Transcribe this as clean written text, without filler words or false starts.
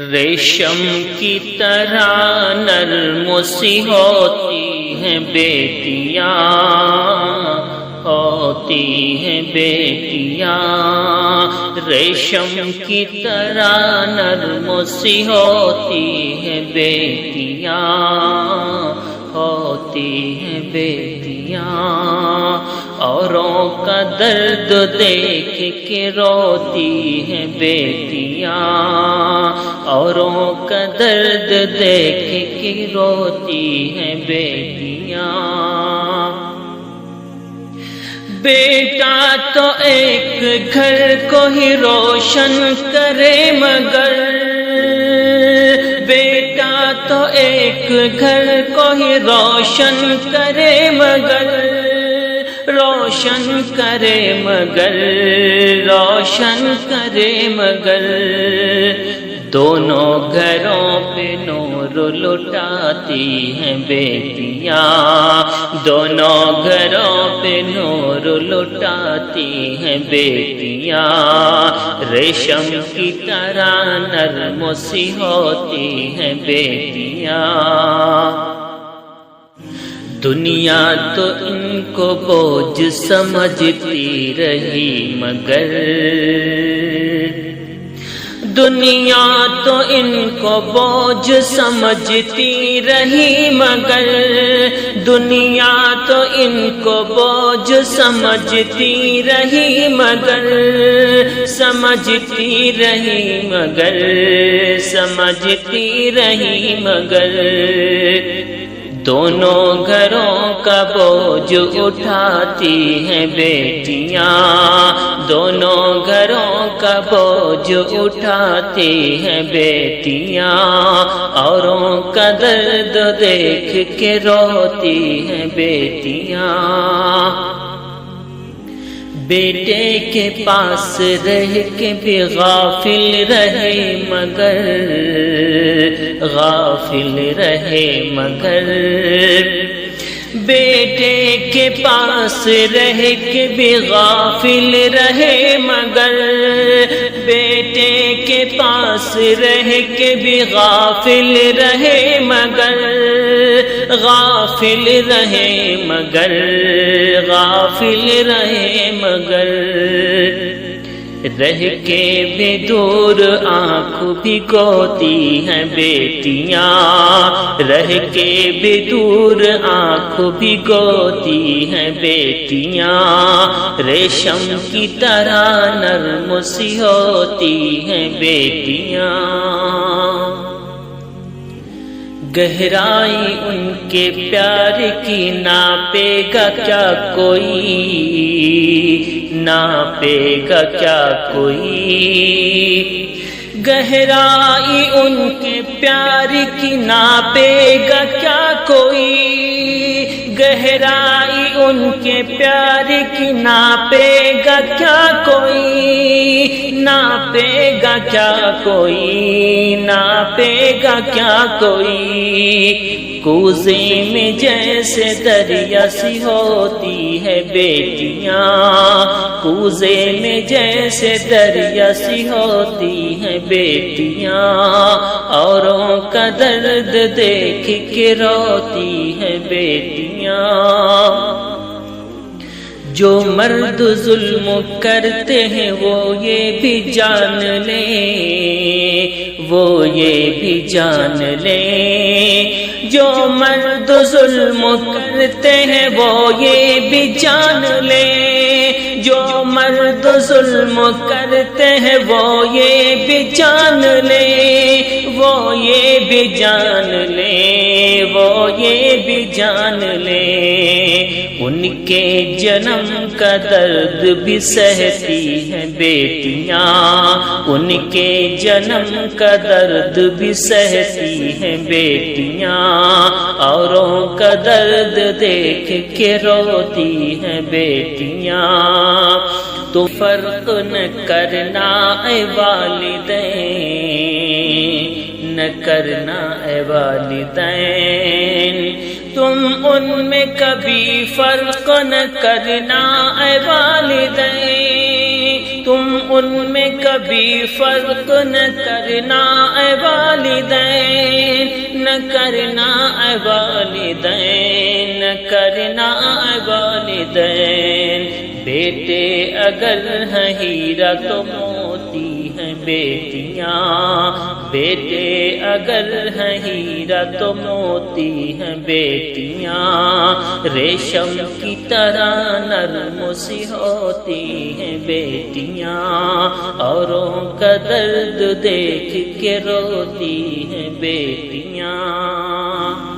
ریشم کی طرح نرم سی ہوتی ہیں بیٹیاں، ہوتی ہیں بیٹیاں، ریشم کی طرح نرم سی ہوتی ہیں بیٹیاں، ہوتی ہیں بیٹیاں، اوروں کا درد دیکھ کے روتی ہیں بیٹیاں، اوروں کا درد دیکھ کے روتی ہیں بیٹیاں۔ بیٹا تو ایک گھر کو ہی روشن کرے مگر، بیٹا تو ایک گھر کو ہی روشن کرے مگر، روشن کرے مگر، روشن کرے مگر، دونوں گھروں پہ نور لٹاتی ہیں بیٹیاں، دونوں گھروں پہ نور لٹاتی ہیں بیٹیاں، ریشم کی طرح نرم سی ہوتی ہیں بیٹیاں۔ دنیا تو ان کو بوجھ سمجھتی رہی مگر، دنیا تو ان کو بوجھ سمجھتی رہی مگر، دنیا تو ان کو بوجھ سمجھتی رہی مگر، سمجھتی رہی مگر، سمجھتی رہی مگر، دونوں گھروں کا بوجھ اٹھاتی ہیں بیٹیاں، دونوں گھروں کا بوجھ اٹھاتی ہیں بیٹیاں، اوروں کا درد دیکھ کے روتی ہیں بیٹیاں۔ بیٹے کے پاس رہ کے بھی غافل رہے مگر، غافل رہے مگر، بیٹے کے پاس رہ کے بھی غافل رہے مگر، بیٹے کے پاس رہ کے بھی غافل رہے مگر، غافل رہے مگر، غافل رہے مگر، رہ کے بھی دور آنکھ بھگوتی ہیں بیٹیاں، رہ کے بھی دور آنکھ بھگوتی ہیں بیٹیاں، ریشم کی طرح نرم سی ہوتی ہیں بیٹیاں۔ گہرائی ان کے پیار کی ناپے گا کیا کوئی، ناپے گا کیا کوئی، گہرائی ان کے پیار کی ناپے گا کیا کوئی، گہرائی ان کے پیار کی ناپے گا کیا کوئی، ناپے گا کیا کوئی، ناپے گا کیا کوئی، کوزے میں جیسے دریا سی ہوتی ہے بیٹیاں، کوزے میں جیسے دریا سی ہوتی ہے بیٹیاں، اوروں کا درد دیکھ کے روتی ہے بیٹیاں۔ جو مرد ظلم کرتے ہیں وہ یہ بھی جان لیں، وہ یہ بھی جان لیں، جو مرد ظلم کرتے ہیں وہ یہ بھی جان لیں، جو مرد ظلم کرتے ہیں وہ یہ بھی جان لیں، وہ یہ بھی جان لیں، وہ یہ بھی جان لیں، ان کے جنم کا درد بھی سہتی ہیں بیٹیاں، ان کے جنم کا درد بھی سہتی ہیں بیٹیاں، اوروں کا درد دیکھ کے روتی ہیں بیٹیاں۔ تو فرق نہ کرنا اے والدین، نہ کرنا اے والدین، تم ان میں کبھی فرق نہ کرنا اے والدین، تم ان میں کبھی فرق نہ کرنا اے والدین، نہ کرنا اے والدین، نہ کرنا اے والدین۔ بیٹے اگر ہیں ہیرا تو موتی ہیں بیٹیاں، بیٹے اگر ہیں ہیرا تو موتی ہیں بیٹیاں، ریشم کی طرح نرم سی ہوتی ہیں بیٹیاں، اوروں کا درد دیکھ کے روتی ہیں بیٹیاں۔